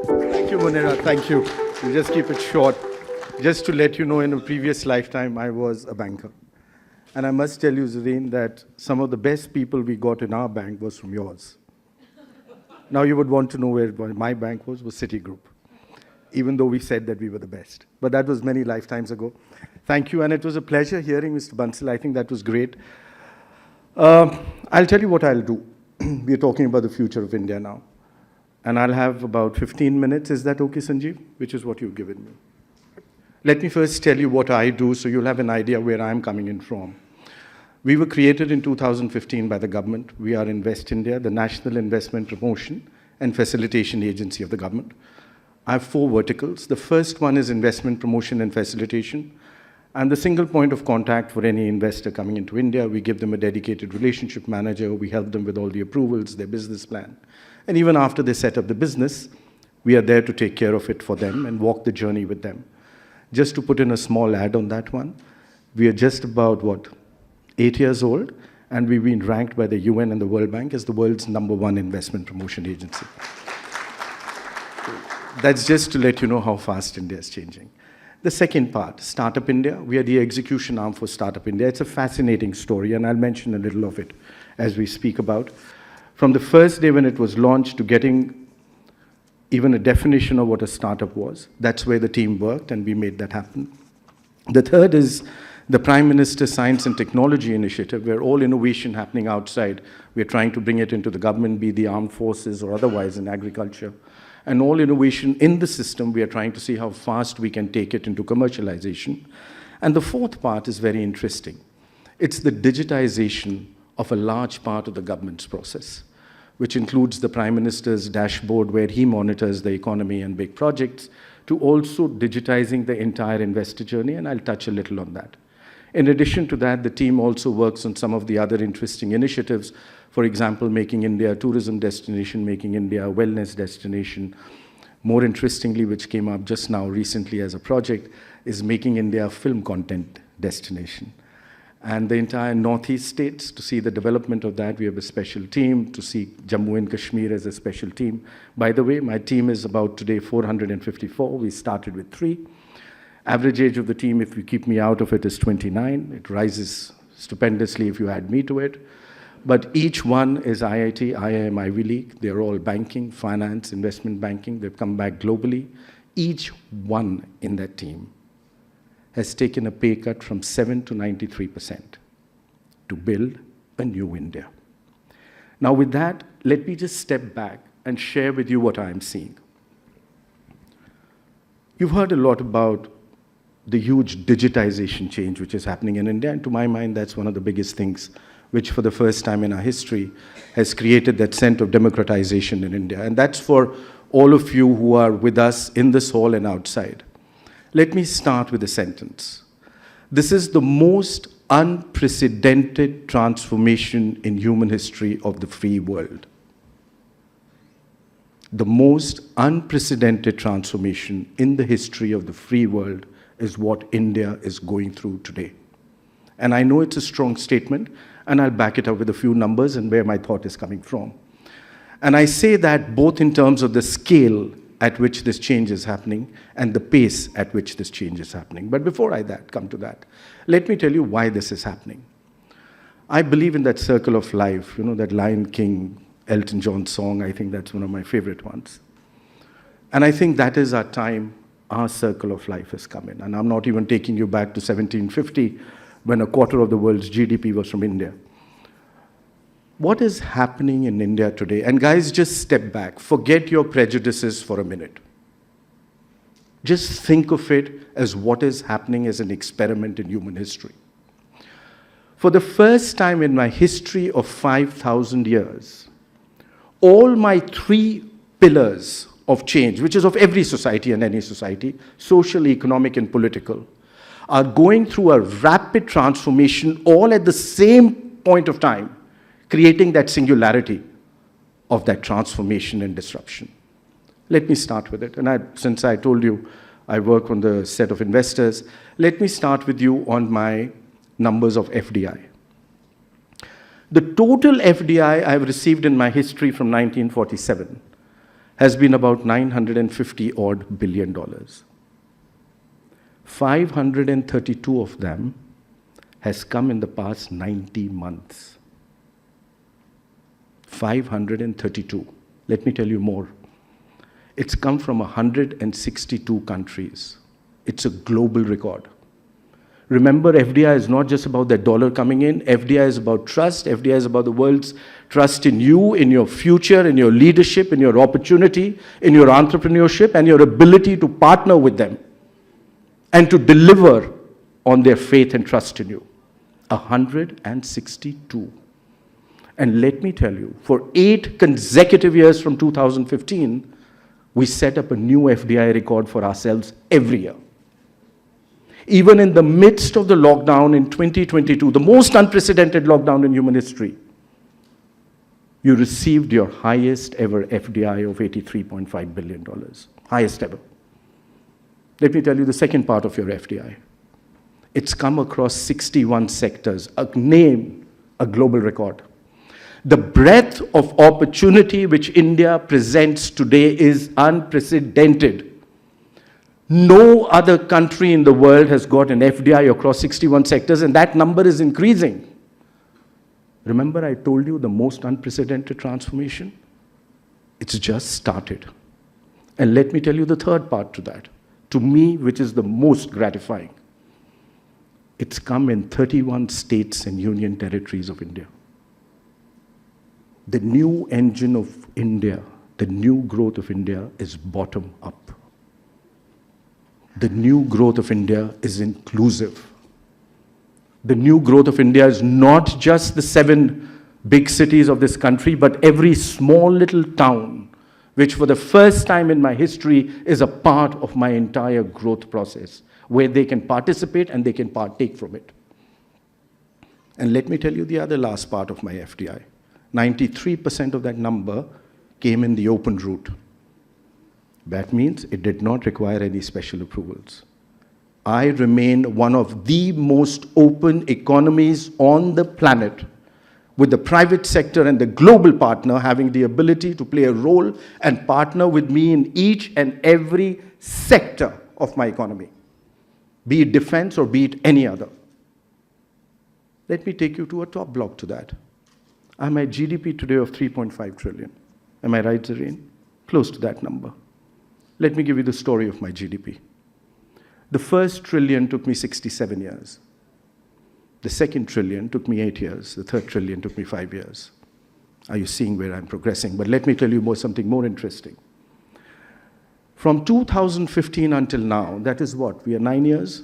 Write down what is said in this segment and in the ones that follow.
Thank you, Munira. Thank you. We'll just keep it short. Just to let you know, in a previous lifetime, I was a banker. And I must tell you, Zareen, that some of the best people we got in our bank was from yours. Now you would want to know where my bank was Citigroup, even though we said that we were the best. But that was many lifetimes ago. Thank you, and it was a pleasure hearing Mr. Bansal. I think that was great. I'll tell you what I'll do. We're talking about the future of India now. And I'll have about 15 minutes. Is that okay, Sanjeev? Which is what you've given me. Let me first tell you what I do so you'll have an idea where I'm coming in from. We were created in 2015 by the government. We are Invest India, the National Investment Promotion and Facilitation Agency of the government. I have 4 verticals. The first one is investment promotion and facilitation. And the single point of contact for any investor coming into India. We give them a dedicated relationship manager. We help them with all the approvals, their business plan. And even after they set up the business, we are there to take care of it for them and walk the journey with them. Just to put in a small ad on that one, we are just about, 8 years old, and we've been ranked by the UN and the World Bank as the world's #1 investment promotion agency. That's just to let you know how fast India is changing. The second part, Startup India. We are the execution arm for Startup India. It's a fascinating story, and I'll mention a little of it as we speak about. From the first day when it was launched to getting even a definition of what a startup was, that's where the team worked, and we made that happen. The third is the Prime Minister's Science and Technology Initiative, where all innovation happening outside, we're trying to bring it into the government, be the armed forces or otherwise in agriculture. And all innovation in the system, we are trying to see how fast we can take it into commercialization. And the fourth part is very interesting. It's the digitization of a large part of the government's process, which includes the Prime Minister's dashboard where he monitors the economy and big projects, to also digitizing the entire investor journey, and I'll touch a little on that. In addition to that, the team also works on some of the other interesting initiatives. For example, making India a tourism destination, making India a wellness destination. More interestingly, which came up just now recently as a project, is making India a film content destination. And the entire Northeast states, to see the development of that, we have a special team. To see Jammu and Kashmir as a special team. By the way, my team is about today 454. We started with 3. Average age of the team, if you keep me out of it, is 29. It rises stupendously if you add me to it. But each one is IIT, IIM, Ivy League. They're all banking, finance, investment banking. They've come back globally. Each one in that team has taken a pay cut from 7 to 93% to build a new India. Now with that, let me just step back and share with you what I'm seeing. You've heard a lot about the huge digitization change which is happening in India, and to my mind, that's one of the biggest things which for the first time in our history has created that sense of democratization in India. And that's for all of you who are with us in this hall and outside. Let me start with a sentence. This is the most unprecedented transformation in human history of the free world. The most unprecedented transformation in the history of the free world is what India is going through today. And I know it's a strong statement, and I'll back it up with a few numbers and where my thought is coming from. And I say that both in terms of the scale at which this change is happening and the pace at which this change is happening. But before I come to that, let me tell you why this is happening. I believe in that circle of life, that Lion King, Elton John song. I think that's one of my favorite ones. And I think that is our time. Our circle of life has come in. And I'm not even taking you back to 1750, when a quarter of the world's GDP was from India. What is happening in India today? And guys, just step back. Forget your prejudices for a minute. Just think of it as what is happening as an experiment in human history. For the first time in my history of 5,000 years, all my 3 pillars of change, which is of every society and any society, social, economic, and political, are going through a rapid transformation all at the same point of time, creating that singularity of that transformation and disruption. Let me start with it. And since I told you I work on the set of investors, let me start with you on my numbers of FDI. The total FDI I've received in my history from 1947 has been about $950 odd billion. 532 of them has come in the past 90 months. 532. Let me tell you more. It's come from 162 countries. It's a global record. Remember, FDI is not just about that dollar coming in. FDI is about trust. FDI is about the world's trust in you, in your future, in your leadership, in your opportunity, in your entrepreneurship, and your ability to partner with them and to deliver on their faith and trust in you. 162. And let me tell you, for 8 consecutive years from 2015, we set up a new FDI record for ourselves every year. Even in the midst of the lockdown in 2022, the most unprecedented lockdown in human history, you received your highest ever FDI of $83.5 billion. Highest ever. Let me tell you the second part of your FDI. It's come across 61 sectors, a global record. The breadth of opportunity which India presents today is unprecedented. No other country in the world has got an FDI across 61 sectors, and that number is increasing. Remember, I told you the most unprecedented transformation? It's just started. And let me tell you the third part to that, to me, which is the most gratifying. It's come in 31 states and union territories of India. The new engine of India, the new growth of India is bottom up. The new growth of India is inclusive. The new growth of India is not just the 7 big cities of this country, but every small little town, which for the first time in my history is a part of my entire growth process, where they can participate and they can partake from it. And let me tell you the other last part of my FDI. 93% of that number came in the open route. That means it did not require any special approvals. I remain one of the most open economies on the planet, with the private sector and the global partner having the ability to play a role and partner with me in each and every sector of my economy, be it defense or be it any other. Let me take you to a top block to that. I'm at GDP today of 3.5 trillion. Am I right, Zareen? Close to that number. Let me give you the story of my GDP. The first trillion took me 67 years. The second trillion took me 8 years. The third trillion took me 5 years. Are you seeing where I'm progressing? But let me tell you something more interesting. From 2015 until now, that is what? We are 9 years?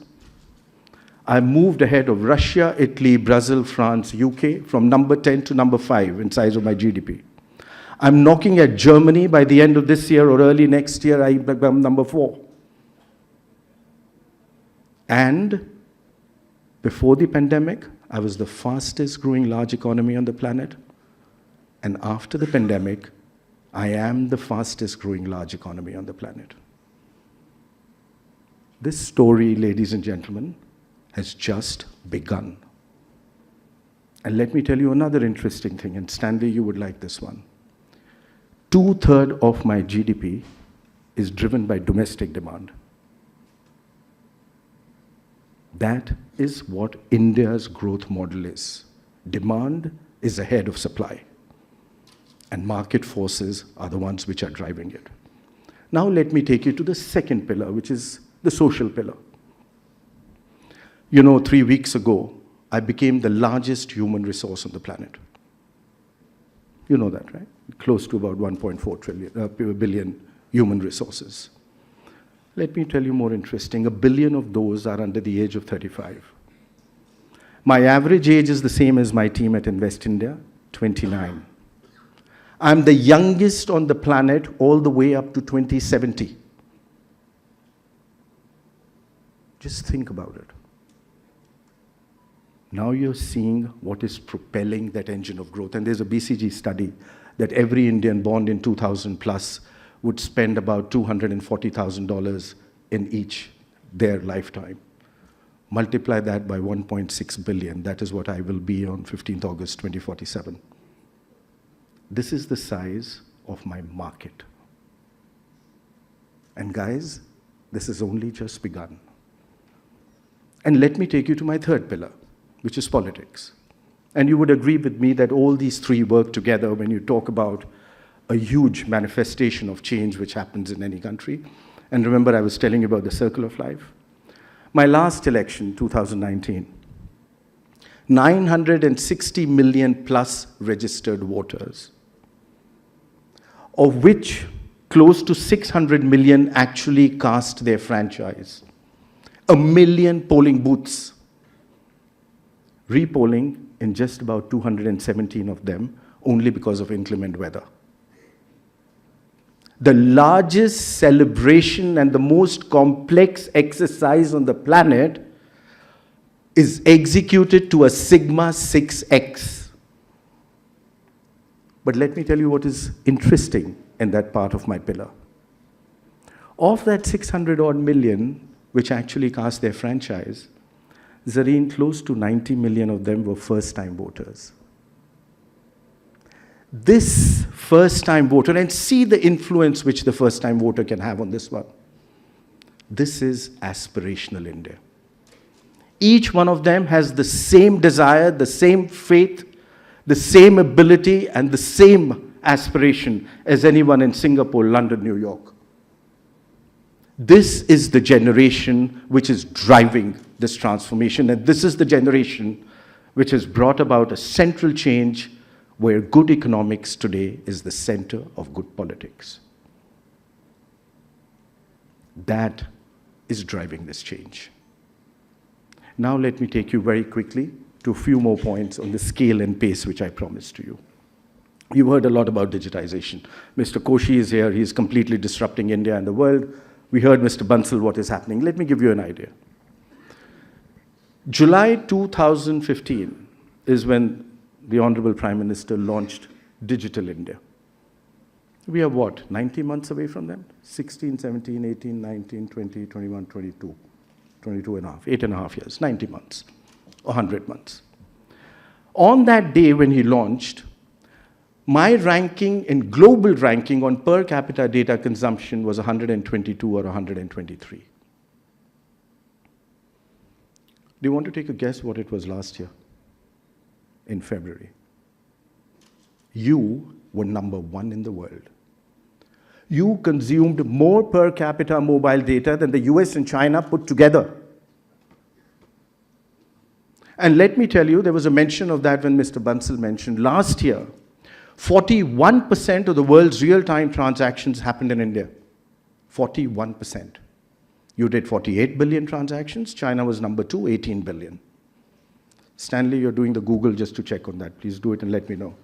I moved ahead of Russia, Italy, Brazil, France, UK, from number 10 to number 5 in size of my GDP. I'm knocking at Germany. By the end of this year or early next year, I become number 4. And before the pandemic, I was the fastest growing large economy on the planet. And after the pandemic, I am the fastest growing large economy on the planet. This story, ladies and gentlemen, has just begun. And let me tell you another interesting thing, and Stanley, you would like this one. 2/3 of my GDP is driven by domestic demand. That is what India's growth model is. Demand is ahead of supply, and market forces are the ones which are driving it. Now let me take you to the second pillar, which is the social pillar. You know, 3 weeks ago, I became the largest human resource on the planet. You know that, right? Close to about 1.4 billion human resources. Let me tell you more interesting. 1 billion of those are under the age of 35. My average age is the same as my team at Invest India, 29. I'm the youngest on the planet all the way up to 2070. Just think about it. Now you're seeing what is propelling that engine of growth. And there's a BCG study that every Indian born in 2000 plus would spend about $240,000 in each their lifetime. Multiply that by 1.6 billion. That is what I will be on 15th August 2047. This is the size of my market. And guys, this has only just begun. And let me take you to my third pillar, which is politics. And you would agree with me that all these three work together when you talk about a huge manifestation of change which happens in any country. And remember, I was telling you about the circle of life. My last election, 2019, 960 million plus registered voters, of which close to 600 million actually cast their franchise. 1 million polling booths, repolling in just about 217 of them, only because of inclement weather. The largest celebration and the most complex exercise on the planet is executed to a sigma 6x. But let me tell you what is interesting in that part of my pillar. Of that 600 odd million, which actually cast their franchise, Zareen, close to 90 million of them were first-time voters. This first-time voter, and see the influence which the first-time voter can have on this one. This is aspirational India. Each one of them has the same desire, the same faith, the same ability, and the same aspiration as anyone in Singapore, London, New York. This is the generation which is driving this transformation, and this is the generation which has brought about a central change where good economics today is the center of good politics. That is driving this change. Now let me take you very quickly to a few more points on the scale and pace which I promised to you. You've heard a lot about digitization. Mr. Koshi is here. He's completely disrupting India and the world. We heard Mr. Bansal what is happening. Let me give you an idea. July 2015 is when the Honorable Prime Minister launched Digital India. We are what, 90 months away from them? 16, 17, 18, 19, 20, 21, 22. 22 and a half, 8.5 years, 90 months, 100 months. On that day when he launched, my ranking in global ranking on per capita data consumption was 122 or 123. Do you want to take a guess what it was last year? In February. You were number 1 in the world. You consumed more per capita mobile data than the US and China put together. And let me tell you, there was a mention of that when Mr. Bansal mentioned last year, 41% of the world's real-time transactions happened in India. 41%. You did 48 billion transactions. China was number 2, 18 billion. Stanley, you're doing the Google just to check on that. Please do it and let me know.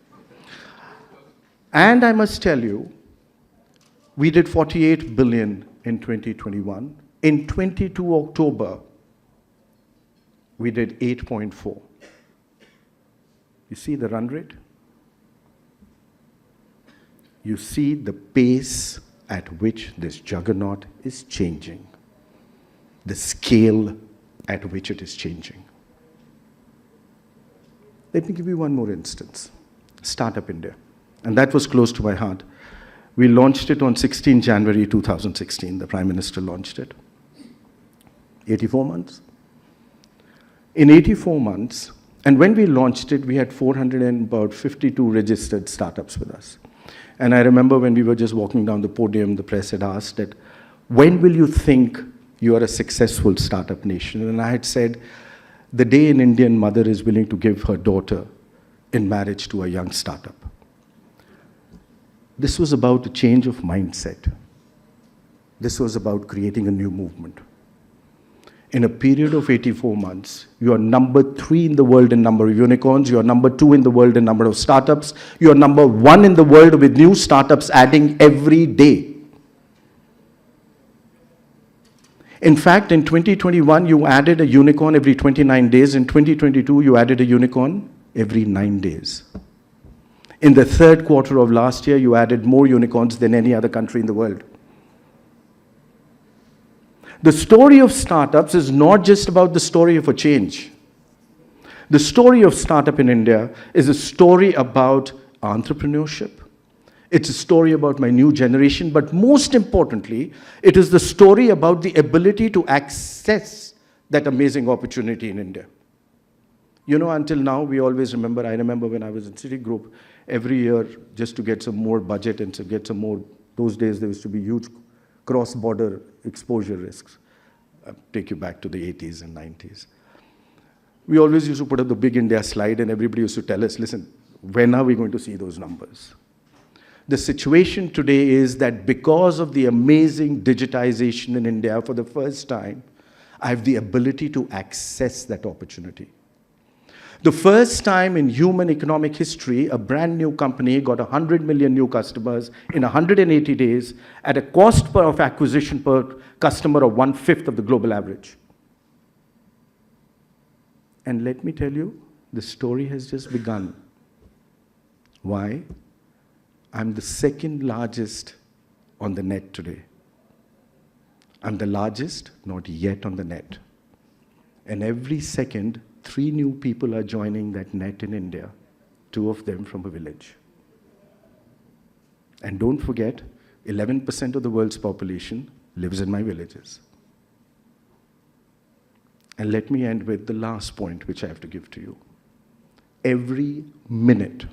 And I must tell you, we did 48 billion in 2021. In 22 October, we did 8.4. You see the run rate? You see the pace at which this juggernaut is changing, the scale at which it is changing. Let me give you one more instance. Startup India. And that was close to my heart. We launched it on 16 January 2016. The Prime Minister launched it. 84 months. In 84 months, and when we launched it, we had 452 registered startups with us. And I remember when we were just walking down the podium, the press had asked that, when will you think you are a successful startup nation? And I had said, the day an Indian mother is willing to give her daughter in marriage to a young startup. This was about a change of mindset. This was about creating a new movement. In a period of 84 months, you are number 3 in the world in number of unicorns, you are number 2 in the world in number of startups, you are number 1 in the world with new startups adding every day. In fact, in 2021, you added a unicorn every 29 days. In 2022, you added a unicorn every 9 days. In the third quarter of last year, you added more unicorns than any other country in the world. The story of startups is not just about the story of a change. The story of startup in India is a story about entrepreneurship. It's a story about my new generation, but most importantly, it is the story about the ability to access that amazing opportunity in India. You know, until now, we always remember, I remember when I was in Citigroup, every year, just to get some more budget and to get some more, those days there used to be huge cross-border exposure risks. Take you back to the 80s and 90s. We always used to put up the big India slide and everybody used to tell us, listen, when are we going to see those numbers? The situation today is that because of the amazing digitization in India, for the first time, I have the ability to access that opportunity. The first time in human economic history, a brand new company got 100 million new customers in 180 days at a cost of acquisition per customer of 1/5 of the global average. And let me tell you, the story has just begun. Why? I'm the second largest on the net today. I'm the largest, not yet on the net. And every second, 3 new people are joining that net in India, 2 of them from a village. And don't forget, 11% of the world's population lives in my villages. And let me end with the last point which I have to give to you. Every minute,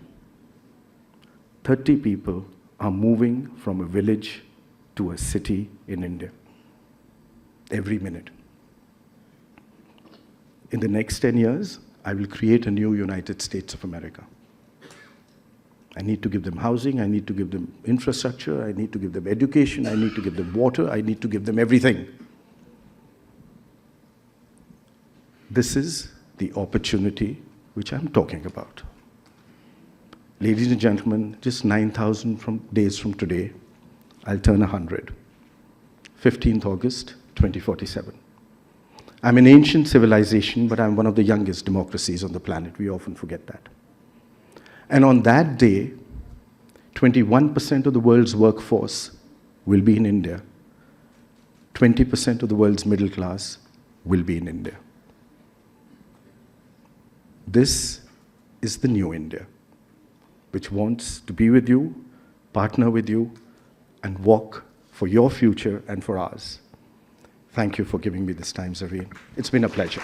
30 people are moving from a village to a city in India. Every minute. In the next 10 years, I will create a new United States of America. I need to give them housing, I need to give them infrastructure, I need to give them education, I need to give them water, I need to give them everything. This is the opportunity which I'm talking about. Ladies and gentlemen, just 9,000 days from today, I'll turn 100. 15th August, 2047. I'm an ancient civilization, but I'm one of the youngest democracies on the planet. We often forget that. And on that day, 21% of the world's workforce will be in India. 20% of the world's middle class will be in India. This is the new India, which wants to be with you, partner with you, and walk for your future and for ours. Thank you for giving me this time, Zareen. It's been a pleasure.